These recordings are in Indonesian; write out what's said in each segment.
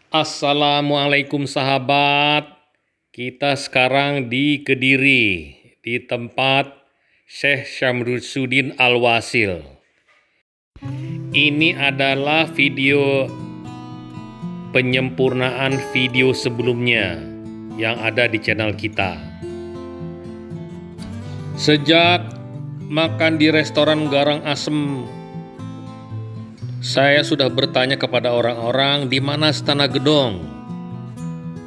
Assalamualaikum sahabat. Kita sekarang di Kediri, di tempat Syekh Syamsuddin Al-Wasil. Ini adalah video penyempurnaan video sebelumnya yang ada di channel kita. Sejak makan di restoran Garang Asem, saya sudah bertanya kepada orang-orang di mana Istana Gedong.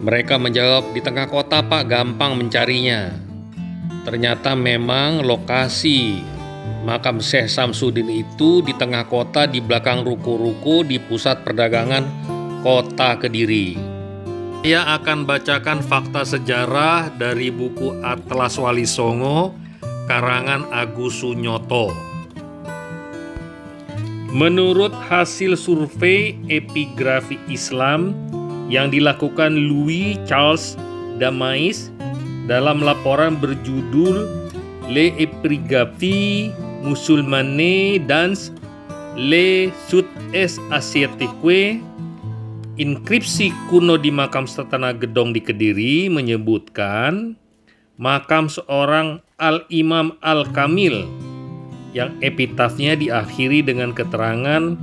Mereka menjawab, di tengah kota Pak, gampang mencarinya. Ternyata memang lokasi makam Syekh Syamsuddin itu di tengah kota, di belakang ruko-ruko di pusat perdagangan kota Kediri. Saya akan bacakan fakta sejarah dari buku Atlas Wali Songo karangan Agus Sunyoto. Menurut hasil survei epigrafi Islam yang dilakukan Louis Charles Damais dalam laporan berjudul Les Epigraphies Musulmanes dans le Sud-Est Asiatique, inskripsi kuno di makam Istana Gedong di Kediri menyebutkan makam seorang Al-Imam Al-Kamil yang epitafnya diakhiri dengan keterangan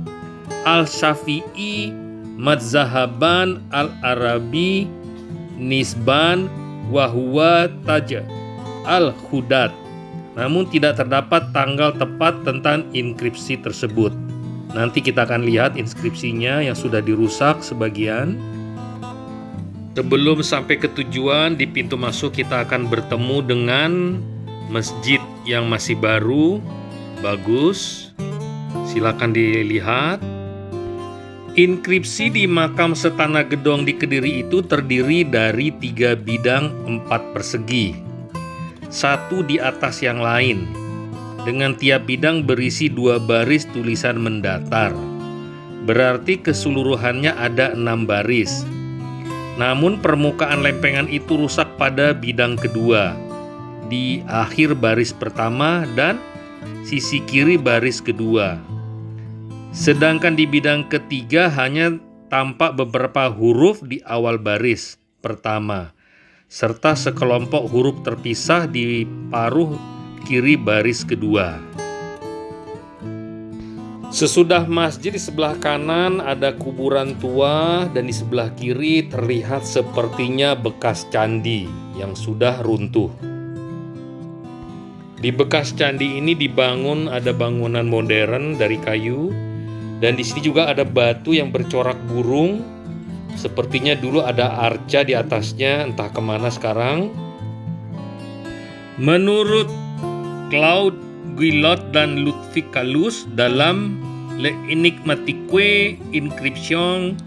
Al-Syafi'i Madzahaban Al-Arabi Nisban Wahuwa Taj Al-Hudad. Namun tidak terdapat tanggal tepat tentang inskripsi tersebut. Nanti kita akan lihat inskripsinya yang sudah dirusak sebagian. Sebelum sampai ke tujuan, di pintu masuk kita akan bertemu dengan masjid yang masih baru. Bagus, silakan dilihat. Inskripsi di makam Istana Gedong di Kediri itu terdiri dari 3 bidang 4 persegi, satu di atas yang lain, dengan tiap bidang berisi 2 baris tulisan mendatar. Berarti keseluruhannya ada 6 baris. Namun permukaan lempengan itu rusak pada bidang kedua, di akhir baris pertama dan sisi kiri baris kedua. Sedangkan di bidang ketiga hanya tampak beberapa huruf di awal baris pertama, serta sekelompok huruf terpisah di paruh kiri baris kedua. Sesudah masjid di sebelah kanan ada kuburan tua dan di sebelah kiri terlihat sepertinya bekas candi yang sudah runtuh. Di bekas candi ini dibangun ada bangunan modern dari kayu, dan di sini juga ada batu yang bercorak burung. Sepertinya dulu ada arca di atasnya, entah kemana sekarang. Menurut Claude Guillot dan Ludwig Kalus dalam Le Enigmatique Inscription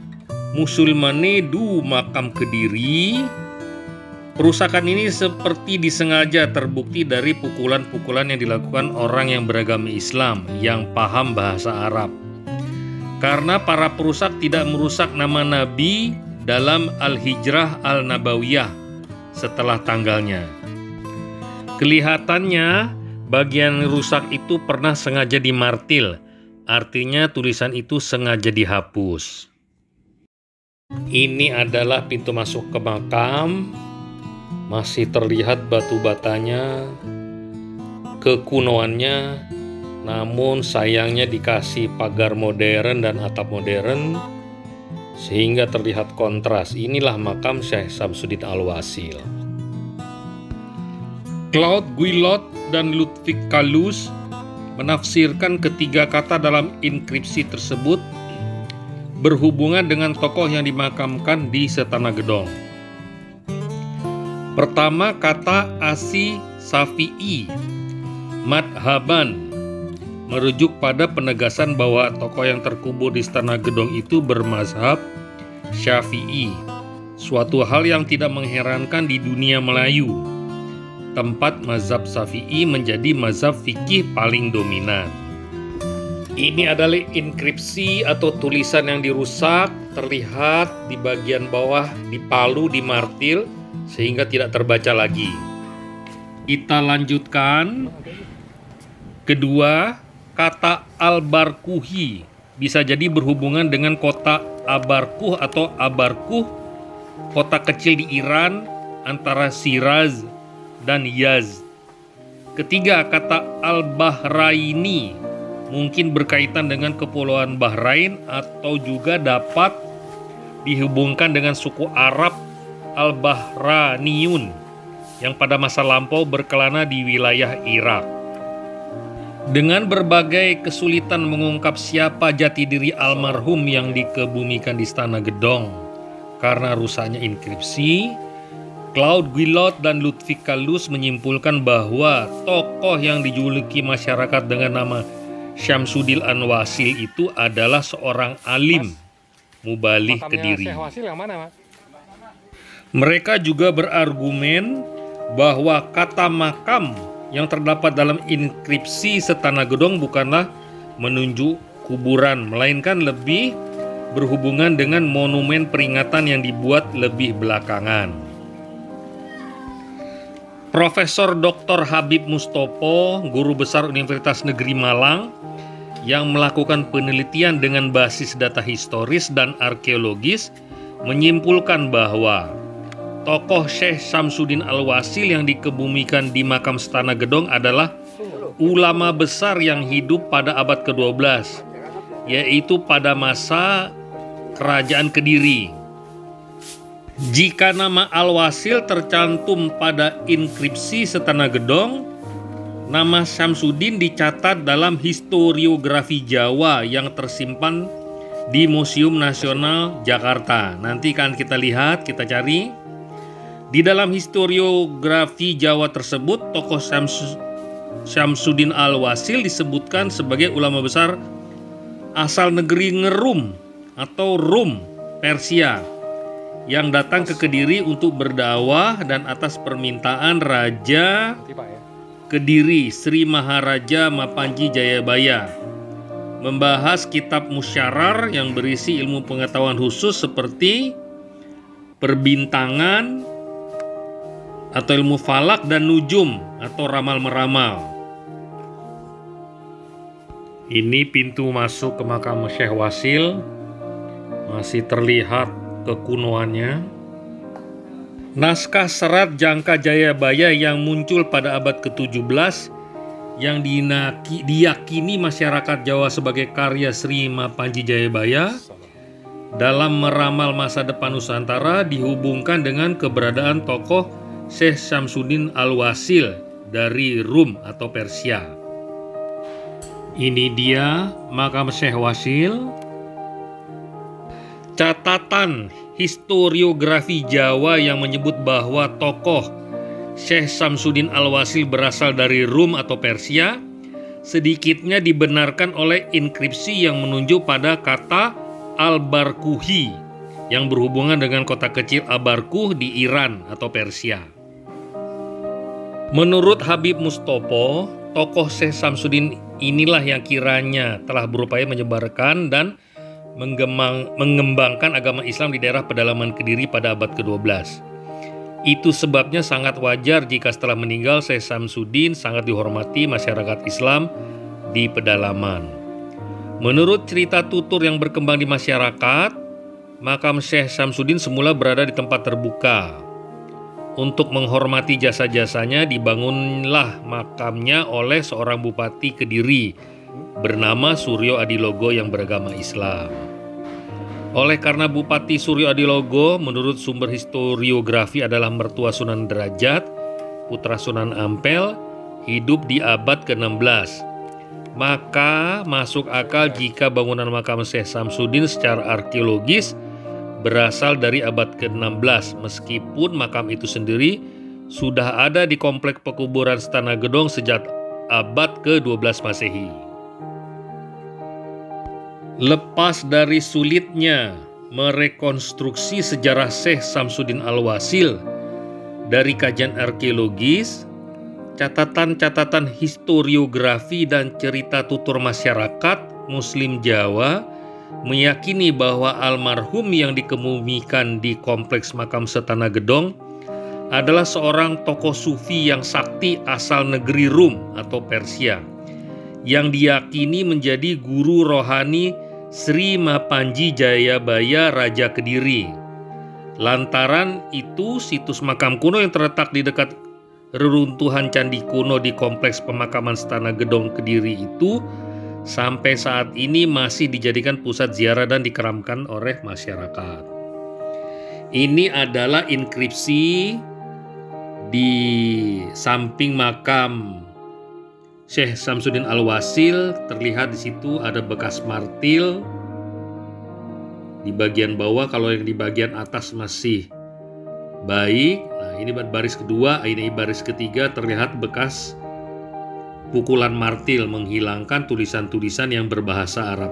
Musulmane du Makam Kediri, perusakan ini seperti disengaja terbukti dari pukulan-pukulan yang dilakukan orang yang beragama Islam yang paham bahasa Arab. Karena para perusak tidak merusak nama Nabi dalam Al-Hijrah Al-Nabawiyah setelah tanggalnya. Kelihatannya bagian rusak itu pernah sengaja dimartil, artinya tulisan itu sengaja dihapus. Ini adalah pintu masuk ke makam. Masih terlihat batu batanya, kekunoannya, namun sayangnya dikasih pagar modern dan atap modern sehingga terlihat kontras. Inilah makam Syekh Syamsuddin Al-Wasil. Claude Guillot dan Ludwig Kalus menafsirkan ketiga kata dalam inskripsi tersebut berhubungan dengan tokoh yang dimakamkan di Istana Gedong. Pertama, kata Asi Syafi'i Madhaban merujuk pada penegasan bahwa tokoh yang terkubur di Istana Gedong itu bermazhab Syafi'i, suatu hal yang tidak mengherankan di dunia Melayu, tempat mazhab Syafi'i menjadi mazhab fikih paling dominan. Ini adalah inskripsi atau tulisan yang dirusak, terlihat di bagian bawah dipalu, dimartil, sehingga tidak terbaca lagi. Kita lanjutkan. Kedua, kata Al-Barkuhi bisa jadi berhubungan dengan kota Abarkuh atau Abarkuh, kota kecil di Iran antara Shiraz dan Yazd. Ketiga, kata Al-Bahraini mungkin berkaitan dengan kepulauan Bahrain atau juga dapat dihubungkan dengan suku Arab Al-Bahraniyun yang pada masa lampau berkelana di wilayah Irak. Dengan berbagai kesulitan mengungkap siapa jati diri almarhum yang dikebumikan di Istana Gedong karena rusaknya inskripsi, Claude Guillot dan Ludwig Kallus menyimpulkan bahwa tokoh yang dijuluki masyarakat dengan nama Syamsuddin Al-Wasil itu adalah seorang alim mubalih Kediri. Mereka juga berargumen bahwa kata makam yang terdapat dalam inskripsi Istana Gedong bukanlah menunjuk kuburan, melainkan lebih berhubungan dengan monumen peringatan yang dibuat lebih belakangan. Profesor Dr. Habib Mustopo, guru besar Universitas Negeri Malang, yang melakukan penelitian dengan basis data historis dan arkeologis, menyimpulkan bahwa tokoh Syekh Syamsuddin Al-Wasil yang dikebumikan di makam Istana Gedong adalah ulama besar yang hidup pada abad ke-12, yaitu pada masa Kerajaan Kediri. Jika nama Al-Wasil tercantum pada inskripsi Istana Gedong, nama Syamsuddin dicatat dalam historiografi Jawa yang tersimpan di Museum Nasional Jakarta. Nanti kan kita lihat, kita cari. Di dalam historiografi Jawa tersebut, tokoh Syamsuddin Al-Wasil disebutkan sebagai ulama besar asal negeri Ngerum atau Rum, Persia, yang datang ke Kediri untuk berdakwah dan atas permintaan Raja Kediri Sri Maharaja Mapanji Jayabaya membahas kitab musyarar yang berisi ilmu pengetahuan khusus seperti perbintangan atau ilmu falak dan nujum atau ramal-meramal. Ini pintu masuk ke makam Syekh Wasil, masih terlihat kekunoannya. Naskah serat Jangka Jayabaya yang muncul pada abad ke-17 yang diyakini masyarakat Jawa sebagai karya Sri Mapanji Jayabaya dalam meramal masa depan Nusantara dihubungkan dengan keberadaan tokoh Syekh Syamsuddin Al-Wasil dari Rum atau Persia. Ini dia makam Syekh Wasil. Catatan historiografi Jawa yang menyebut bahwa tokoh Syekh Syamsuddin Al-Wasil berasal dari Rum atau Persia sedikitnya dibenarkan oleh inskripsi yang menunjuk pada kata Al-Barkuhi yang berhubungan dengan kota kecil Abarkuh di Iran atau Persia. Menurut Habib Mustopo, tokoh Syekh Syamsuddin inilah yang kiranya telah berupaya menyebarkan dan mengembangkan agama Islam di daerah pedalaman Kediri pada abad ke-12. Itu sebabnya sangat wajar jika setelah meninggal Syekh Syamsuddin sangat dihormati masyarakat Islam di pedalaman. Menurut cerita tutur yang berkembang di masyarakat, makam Syekh Syamsuddin semula berada di tempat terbuka. Untuk menghormati jasa-jasanya dibangunlah makamnya oleh seorang bupati Kediri bernama Suryo Adilogo yang beragama Islam. Oleh karena Bupati Suryo Adilogo menurut sumber historiografi adalah mertua Sunan Derajat, putra Sunan Ampel, hidup di abad ke-16. Maka masuk akal jika bangunan makam Syekh Syamsuddin secara arkeologis berasal dari abad ke-16 meskipun makam itu sendiri sudah ada di komplek pekuburan Istana Gedong sejak abad ke-12 Masehi. Lepas dari sulitnya merekonstruksi sejarah Syekh Syamsuddin Al-Wasil dari kajian arkeologis, catatan-catatan historiografi dan cerita tutur masyarakat Muslim Jawa meyakini bahwa almarhum yang dikebumikan di kompleks makam Istana Gedong adalah seorang tokoh sufi yang sakti asal negeri Rum atau Persia yang diyakini menjadi guru rohani Sri Mapanji Jayabaya Raja Kediri. Lantaran itu situs makam kuno yang terletak di dekat reruntuhan candi kuno di kompleks pemakaman Stana Gedong Kediri itu sampai saat ini masih dijadikan pusat ziarah dan dikeramkan oleh masyarakat. Ini adalah inskripsi di samping makam Syekh Samsuddin Al-Wasil. Terlihat di situ ada bekas martil di bagian bawah. Kalau yang di bagian atas masih baik. Nah, ini baris kedua, ini baris ketiga terlihat bekas pukulan martil menghilangkan tulisan-tulisan yang berbahasa Arab.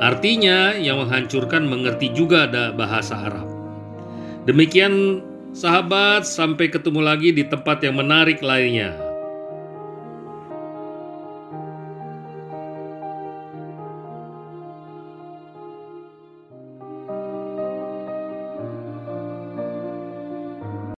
Artinya yang menghancurkan mengerti juga ada bahasa Arab. Demikian sahabat, sampai ketemu lagi di tempat yang menarik lainnya.